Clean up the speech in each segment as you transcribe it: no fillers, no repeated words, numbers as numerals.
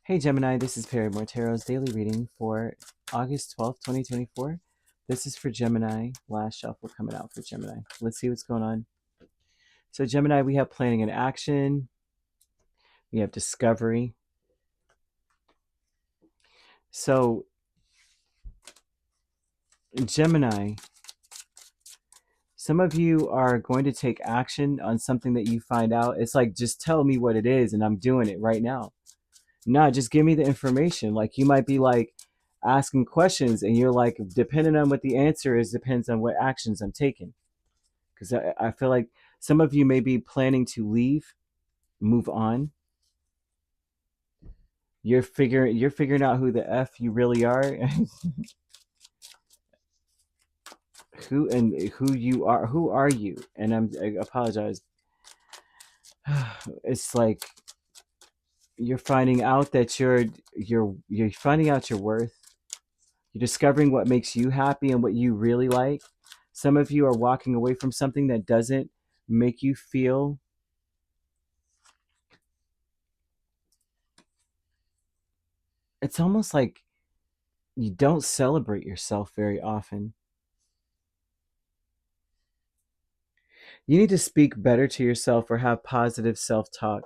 Hey Gemini, this is Perrymore Tarot's daily reading for August 12th, 2024. This is for Gemini. Last shuffle coming out for Gemini. Let's see what's going on. So Gemini, we have planning and action. We have discovery. So Gemini, some of you are going to take action on something that you find out. It's like, just tell me what it is and I'm doing it right now. No, just give me the information. Like, you might be like asking questions and you're like, depending on what the answer is, depends on what actions I'm taking. Because I feel like some of you may be planning to leave, move on. You're figuring out who the F you really are. Who you are. Who are you? And I apologize. It's like you're finding out that you're finding out your worth. You're discovering what makes you happy and what you really like. Some of you are walking away from something that doesn't make you feel. It's almost like you don't celebrate yourself very often. You need to speak better to yourself or have positive self-talk,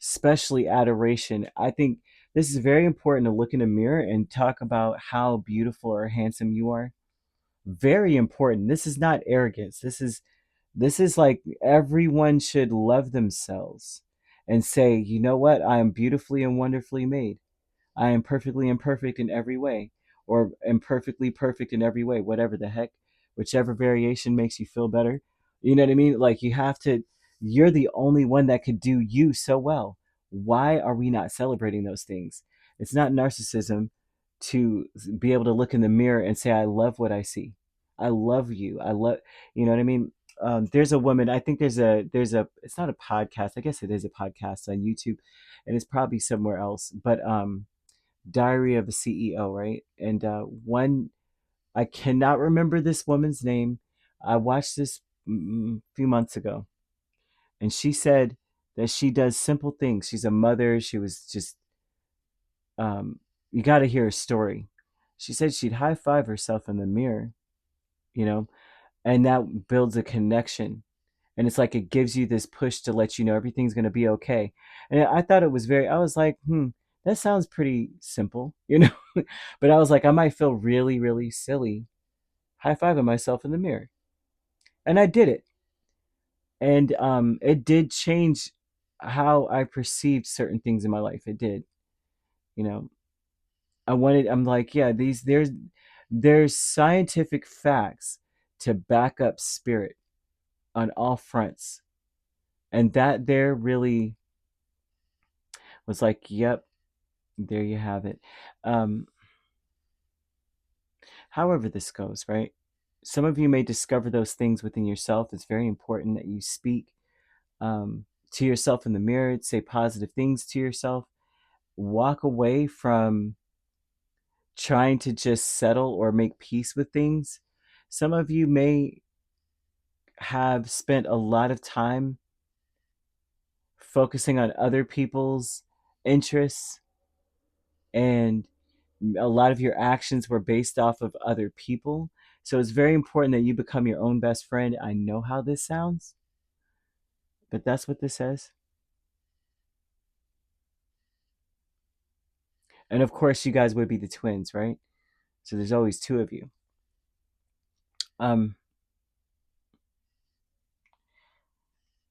especially adoration. I think this is very important to look in the mirror and talk about how beautiful or handsome you are. Very important. This is not arrogance. This is like everyone should love themselves and say, you know what? I am beautifully and wonderfully made. I am perfectly imperfect in every way, or am perfectly perfect in every way, whatever the heck, whichever variation makes you feel better. You know what I mean? Like, you're the only one that could do you so well. Why are we not celebrating those things? It's not narcissism to be able to look in the mirror and say, I love what I see. I love you. You know what I mean? There's a woman, I think it's not a podcast. I guess it is a podcast on YouTube and it's probably somewhere else, but, Diary of a CEO, right? And one, I cannot remember this woman's name. I watched this a few months ago, and she said that she does simple things. She's a mother. She was just, you got to hear a story. She said she'd high five herself in the mirror, you know, and that builds a connection. And it's like it gives you this push to let you know everything's going to be okay. And I thought it was I was like, that sounds pretty simple, you know? But I was like, I might feel really, really silly high fiving myself in the mirror. And I did it. And it did change how I perceived certain things in my life. It did, you know. I'm like, yeah, there's scientific facts to back up spirit on all fronts. And that there really was like, yep, there you have it. Um, However this goes, right? Some of you may discover those things within yourself. It's very important that you speak to yourself in the mirror, say positive things to yourself, walk away from trying to just settle or make peace with things. Some of you may have spent a lot of time focusing on other people's interests, and a lot of your actions were based off of other people. So it's very important that you become your own best friend. I know how this sounds, but that's what this says. And of course, you guys would be the twins, right? So there's always two of you. Um,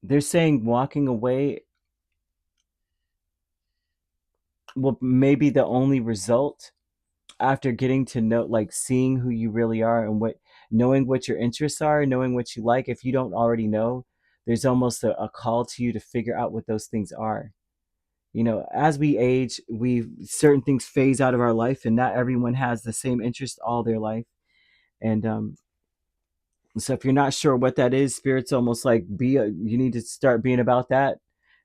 they're saying walking away will maybe the only result after getting to know, like seeing who you really are and knowing what your interests are, knowing what you like. If you don't already know, there's almost a call to you to figure out what those things are. You know, as we age, certain things phase out of our life, and not everyone has the same interest all their life. And so if you're not sure what that is, spirit's almost like you need to start being about that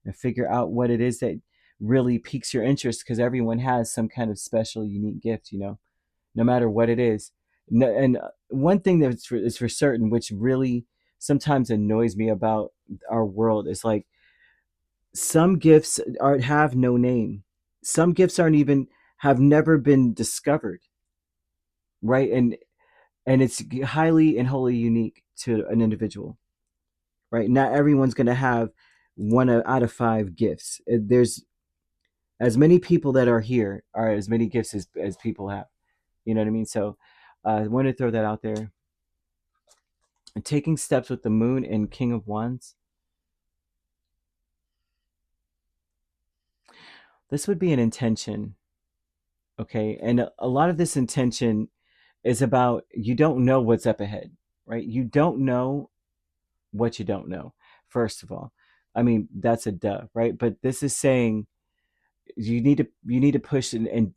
and figure out what it is that really piques your interest, because everyone has some kind of special, unique gift, you know, no matter what it is. And one thing is for certain, which really sometimes annoys me about our world, is like some gifts have no name. Some gifts aren't even have never been discovered, right? And it's highly and wholly unique to an individual, right? Not everyone's going to have one out of five gifts. There's as many people that are here are as many gifts as people have. You know what I mean? So I want to throw that out there. And taking steps with the moon and King of Wands, this would be an intention, okay? And a lot of this intention is about you don't know what's up ahead, right? You don't know what you don't know, first of all. I mean, that's a duh, right? But this is saying you need to push and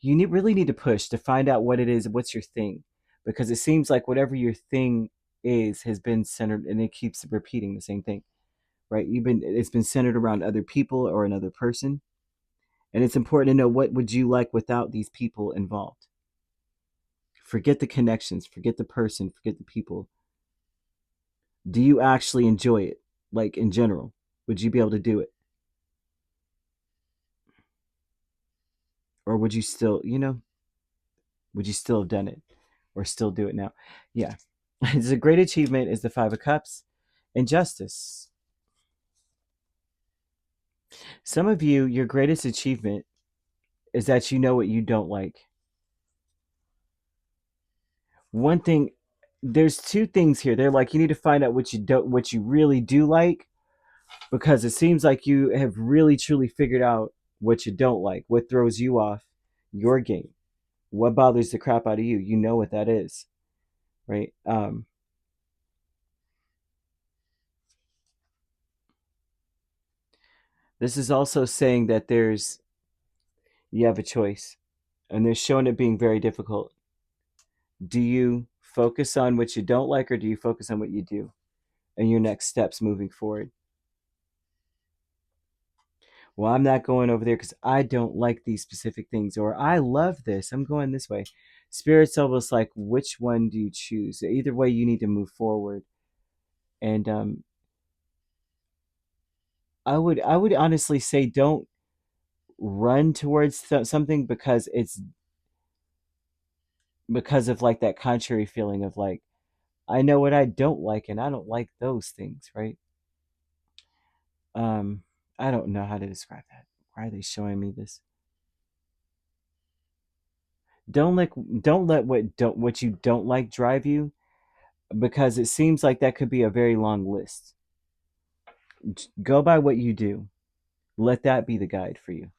really need to push to find out what it is, what's your thing, because it seems like whatever your thing is has been centered and it keeps repeating the same thing, right? It's been centered around other people or another person, and it's important to know what would you like without these people involved. Forget the connections, forget the person, forget the people. Do you actually enjoy it, like in general? Would you be able to do it, or would you still, would you still have done it or still do it now? Yeah. It's a great achievement is the Five of Cups and Justice. Some of you, your greatest achievement is that you know what you don't like. One thing, there's two things here. They're like you need to find out what you really do like, because it seems like you have really truly figured out what you don't like, what throws you off your game, what bothers the crap out of you. You know what that is, right? This is also saying that you have a choice, and they're showing it being very difficult. Do you focus on what you don't like, or do you focus on what you do and your next steps moving forward? Well, I'm not going over there because I don't like these specific things, or I love this, I'm going this way. Spirit's almost like, which one do you choose? Either way, you need to move forward. And I would honestly say don't run towards something because it's because of like that contrary feeling of like, I know what I don't like and I don't like those things, right? um I don't know how to describe that. Why are they showing me this? Don't let you don't like drive you, because it seems like that could be a very long list. Go by what you do. Let that be the guide for you.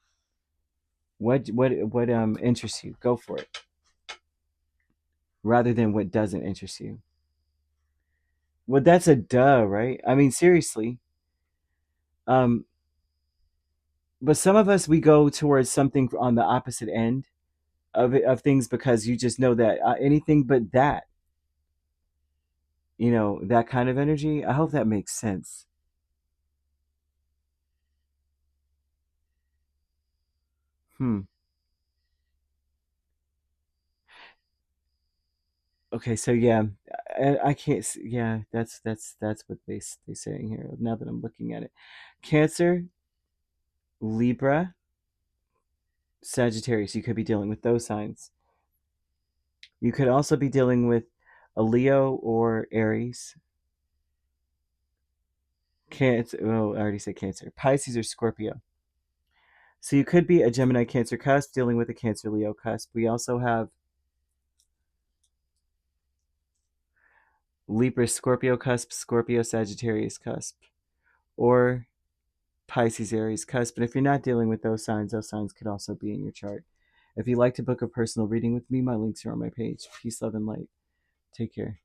What interests you? Go for it, rather than what doesn't interest you. Well, that's a duh, right? I mean, seriously. Um, but some of us we go towards something on the opposite end of things because you just know that anything but that, that kind of energy. I hope that makes sense. Hmm. Okay, so yeah, I can't. Yeah, that's what they saying here. Now that I'm looking at it, Cancer, Libra, Sagittarius. You could be dealing with those signs. You could also be dealing with a Leo or Aries. Cancer. Oh, I already said Cancer. Pisces or Scorpio. So you could be a Gemini Cancer cusp dealing with a Cancer Leo cusp. We also have Libra Scorpio cusp, Scorpio Sagittarius cusp, or Pisces Aries cusp. But if you're not dealing with those signs could also be in your chart. If you'd like to book a personal reading with me, my links are on my page. Peace, love, and light. Take care.